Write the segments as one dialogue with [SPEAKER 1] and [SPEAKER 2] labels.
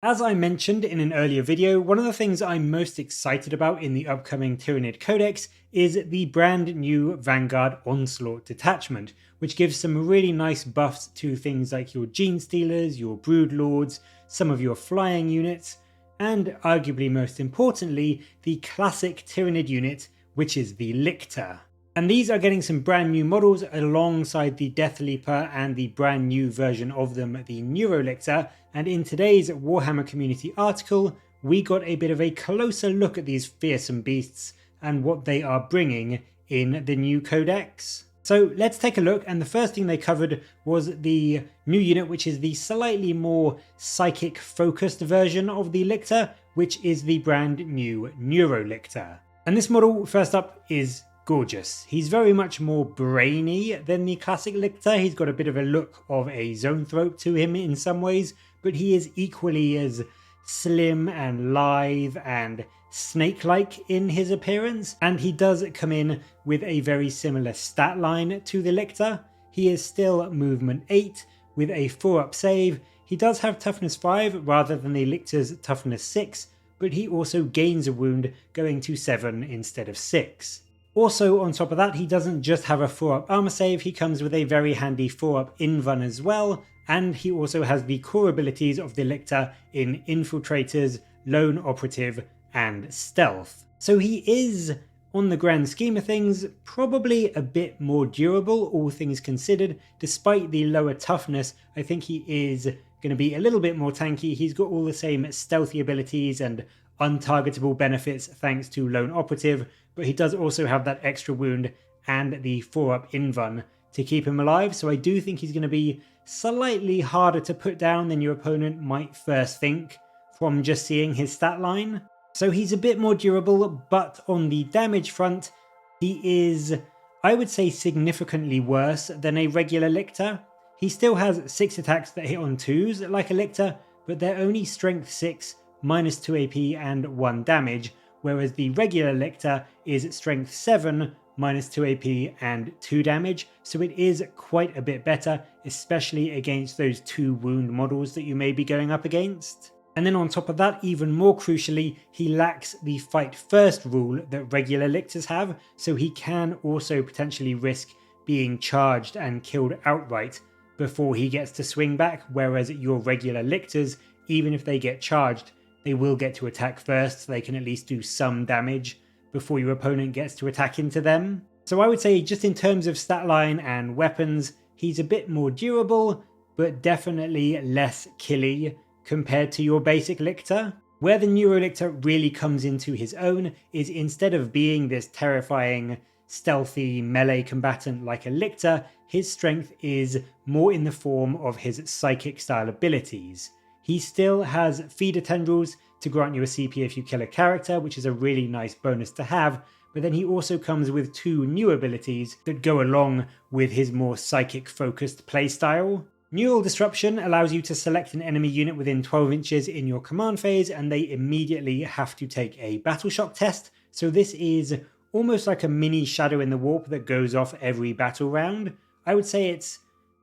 [SPEAKER 1] As I mentioned in an earlier video, one of the things I'm most excited about in the upcoming Tyranid Codex is the brand new Vanguard Onslaught detachment, which gives some really nice buffs to things like your Gene Stealers, your Brood Lords, some of your flying units, and arguably most importantly, the classic Tyranid unit, which is the Lichter. And these are getting some brand new models alongside the Deathleaper and the brand new version of them, the Neurolicta. And in today's Warhammer community article, we got a bit of a closer look at these fearsome beasts and what they are bringing in the new codex. So let's take a look, and the first thing they covered was the new unit, which is the slightly more psychic focused version of the Lichter, which is the brand new Neurolicta. And this model, first up, is gorgeous. He's very much more brainy than the classic Lichter. He's got a bit of a look of a zoanthrope to him in some ways, but he is equally as slim and lithe and snake-like in his appearance, and he does come in with a very similar stat line to the Lichter. He is still movement 8 with a 4-up save. He does have toughness 5 rather than the Lichter's toughness 6, but he also gains a wound going to 7 instead of 6. Also, on top of that, he doesn't just have a 4-up armor save, he comes with a very handy 4-up invuln as well, and he also has the core abilities of the Lichter in Infiltrators, Lone Operative, and Stealth. So he is, on the grand scheme of things, probably a bit more durable, all things considered. Despite the lower toughness, I think he is going to be a little bit more tanky. He's got all the same stealthy abilities and untargetable benefits thanks to Lone Operative, but he does also have that extra wound and the 4-up invuln to keep him alive, so I do think he's going to be slightly harder to put down than your opponent might first think from just seeing his stat line. So he's a bit more durable, but on the damage front, he is, I would say, significantly worse than a regular Lichter. He still has 6 attacks that hit on 2s like a Lichter, but they're only strength 6, minus 2 AP and 1 damage, whereas the regular Lichter is strength 7, minus 2 AP and 2 damage, so it is quite a bit better, especially against those 2 wound models that you may be going up against. And then on top of that, even more crucially, he lacks the fight first rule that regular Lichters have, so he can also potentially risk being charged and killed outright before he gets to swing back, whereas your regular Lichters, even if they get charged, they will get to attack first, so they can at least do some damage before your opponent gets to attack into them. So I would say, just in terms of stat line and weapons, he's a bit more durable, but definitely less killy compared to your basic Lichter. Where the Neurolicta really comes into his own is, instead of being this terrifying, stealthy melee combatant like a Lichter, his strength is more in the form of his psychic style abilities. He still has feeder tendrils to grant you a CP if you kill a character, which is a really nice bonus to have, but then he also comes with 2 new abilities that go along with his more psychic focused playstyle. Neural Disruption allows you to select an enemy unit within 12 inches in your command phase, and they immediately have to take a Battle Shock test, so this is almost like a mini Shadow in the Warp that goes off every battle round. I would say it's,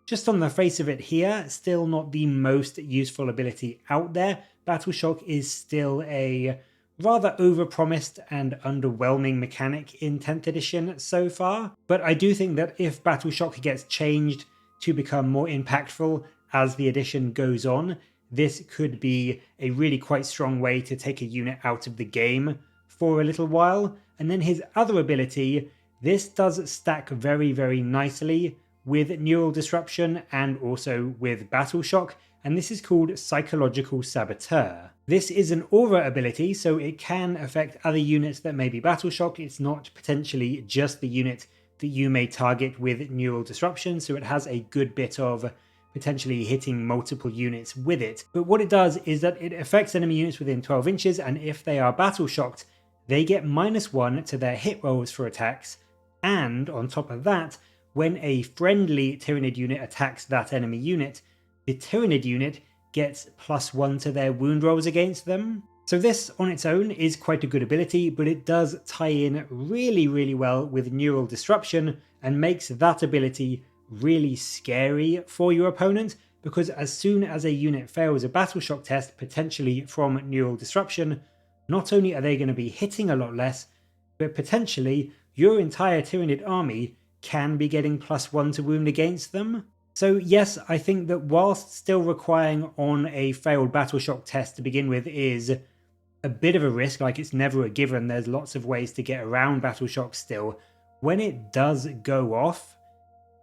[SPEAKER 1] just on the face of it here, still not the most useful ability out there. Battle Shock is still a rather overpromised and underwhelming mechanic in 10th edition so far, but I do think that if Battle Shock gets changed to become more impactful as the edition goes on, this could be a really quite strong way to take a unit out of the game for a little while. And then his other ability, this does stack very, very nicely with Neural Disruption and also with Battle Shock, and this is called Psychological Saboteur. This is an aura ability, so it can affect other units that may be Battle Shocked. It's not potentially just the unit that you may target with Neural Disruption, so it has a good bit of potentially hitting multiple units with it. But what it does is that it affects enemy units within 12 inches, and if they are Battle Shocked, they get -1 to their hit rolls for attacks, and on top of that, when a friendly Tyranid unit attacks that enemy unit, the Tyranid unit gets +1 to their wound rolls against them. So this on its own is quite a good ability, but it does tie in really, really well with Neural Disruption and makes that ability really scary for your opponent, because as soon as a unit fails a battle shock test, potentially from neural disruption, not only are they going to be hitting a lot less, but potentially your entire Tyranid army can be getting +1 to wound against them. So yes, I think that whilst still requiring on a failed battle shock test to begin with is a bit of a risk, like it's never a given, there's lots of ways to get around battle shock still, when it does go off,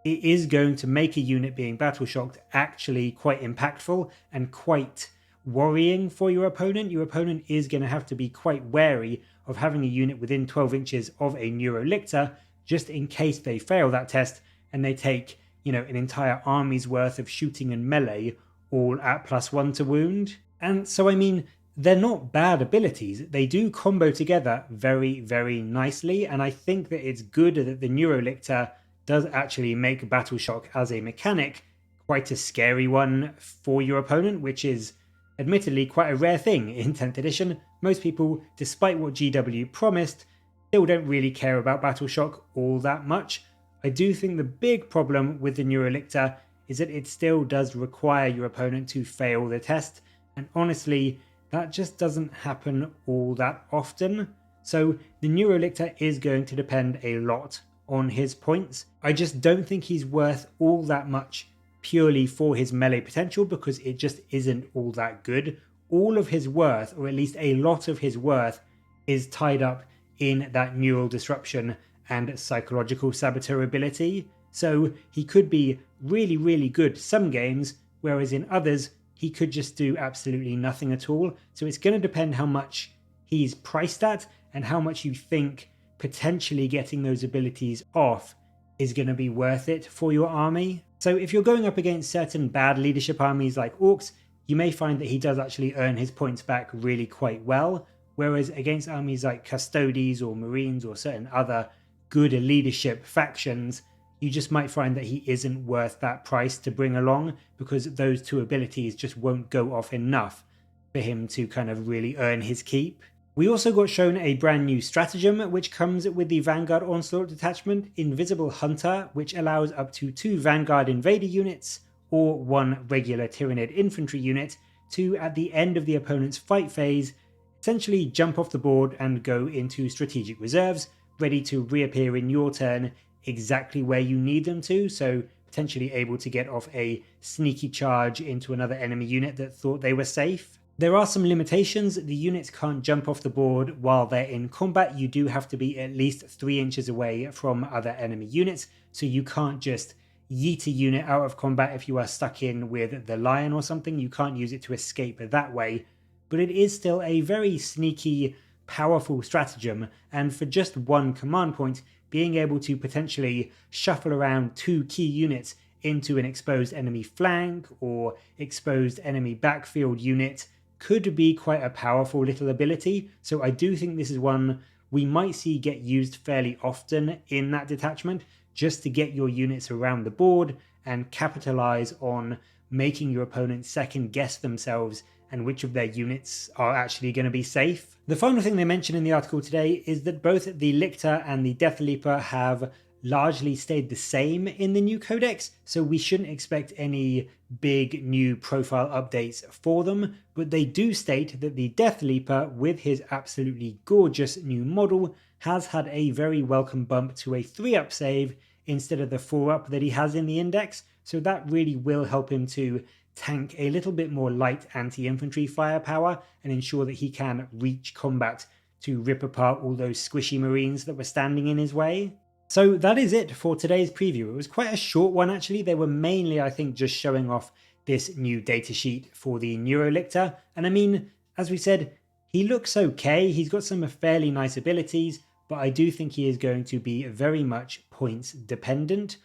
[SPEAKER 1] it is going to make a unit being battle shocked actually quite impactful and quite worrying for your opponent. Your opponent is going to have to be quite wary of having a unit within 12 inches of a Neurolicta, just in case they fail that test and they take, an entire army's worth of shooting and melee all at +1 to wound. And so, I mean, they're not bad abilities. They do combo together very, very nicely. And I think that it's good that the Neurolicta does actually make Battle Shock as a mechanic quite a scary one for your opponent, which is admittedly quite a rare thing in 10th edition. Most people, despite what GW promised, still don't really care about Battle Shock all that much. I do think the big problem with the Neurolicta is that it still does require your opponent to fail the test, and honestly, that just doesn't happen all that often. So the Neurolicta is going to depend a lot on his points. I just don't think he's worth all that much purely for his melee potential, because it just isn't all that good. All of his worth, or at least a lot of his worth, is tied up in that neural disruption and psychological saboteur ability. So he could be really, really good some games, whereas in others, he could just do absolutely nothing at all. So it's going to depend how much he's priced at and how much you think potentially getting those abilities off is going to be worth it for your army. So if you're going up against certain bad leadership armies like Orcs, you may find that he does actually earn his points back really quite well, whereas against armies like Custodes or Marines or certain other good leadership factions, you just might find that he isn't worth that price to bring along, because those two abilities just won't go off enough for him to kind of really earn his keep. We also got shown a brand new stratagem, which comes with the Vanguard Onslaught detachment, Invisible Hunter, which allows up to 2 Vanguard Invader units or 1 regular Tyranid infantry unit to, at the end of the opponent's fight phase, essentially jump off the board and go into strategic reserves, ready to reappear in your turn exactly where you need them to, so potentially able to get off a sneaky charge into another enemy unit that thought they were safe. There are some limitations. The units can't jump off the board while they're in combat. You do have to be at least 3 inches away from other enemy units, so you can't just yeet a unit out of combat if you are stuck in with the lion or something. You can't use it to escape that way, but it is still a very sneaky, powerful stratagem, and for just 1 command point, being able to potentially shuffle around 2 key units into an exposed enemy flank or exposed enemy backfield unit could be quite a powerful little ability. So I do think this is one we might see get used fairly often in that detachment, just to get your units around the board and capitalize on making your opponent second guess themselves and which of their units are actually going to be safe. The final thing they mention in the article today is that both the Lichter and the Deathleaper have largely stayed the same in the new codex, so we shouldn't expect any big new profile updates for them, but they do state that the Deathleaper, with his absolutely gorgeous new model, has had a very welcome bump to a 3-up save instead of the 4-up that he has in the index, so that really will help him to tank a little bit more light anti-infantry firepower and ensure that he can reach combat to rip apart all those squishy marines that were standing in his way. So that is it for today's preview. It was quite a short one actually. They were mainly, I think, just showing off this new datasheet for the Neurolicta. And I mean, as we said, he looks okay. He's got some fairly nice abilities, but I do think he is going to be very much points dependent.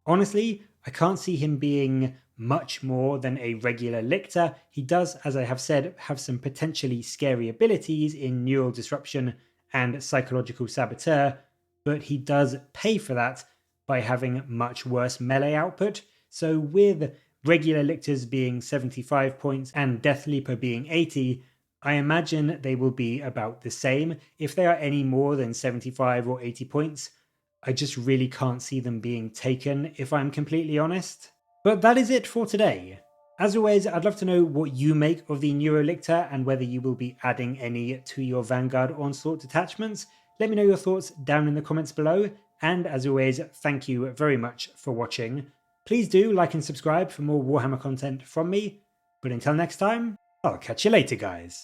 [SPEAKER 1] Honestly, I can't see him being much more than a regular Lichter. He does, as I have said, have some potentially scary abilities in Neural Disruption and Psychological Saboteur, but he does pay for that by having much worse melee output. So with regular Lictors being 75 points and Deathleaper being 80, I imagine they will be about the same. If they are any more than 75 or 80 points, I just really can't see them being taken, if I'm completely honest. But that is it for today. As always, I'd love to know what you make of the Neurolicta and whether you will be adding any to your Vanguard Onslaught detachments. Let me know your thoughts down in the comments below, and as always, thank you very much for watching. Please do like and subscribe for more Warhammer content from me, but until next time, I'll catch you later, guys.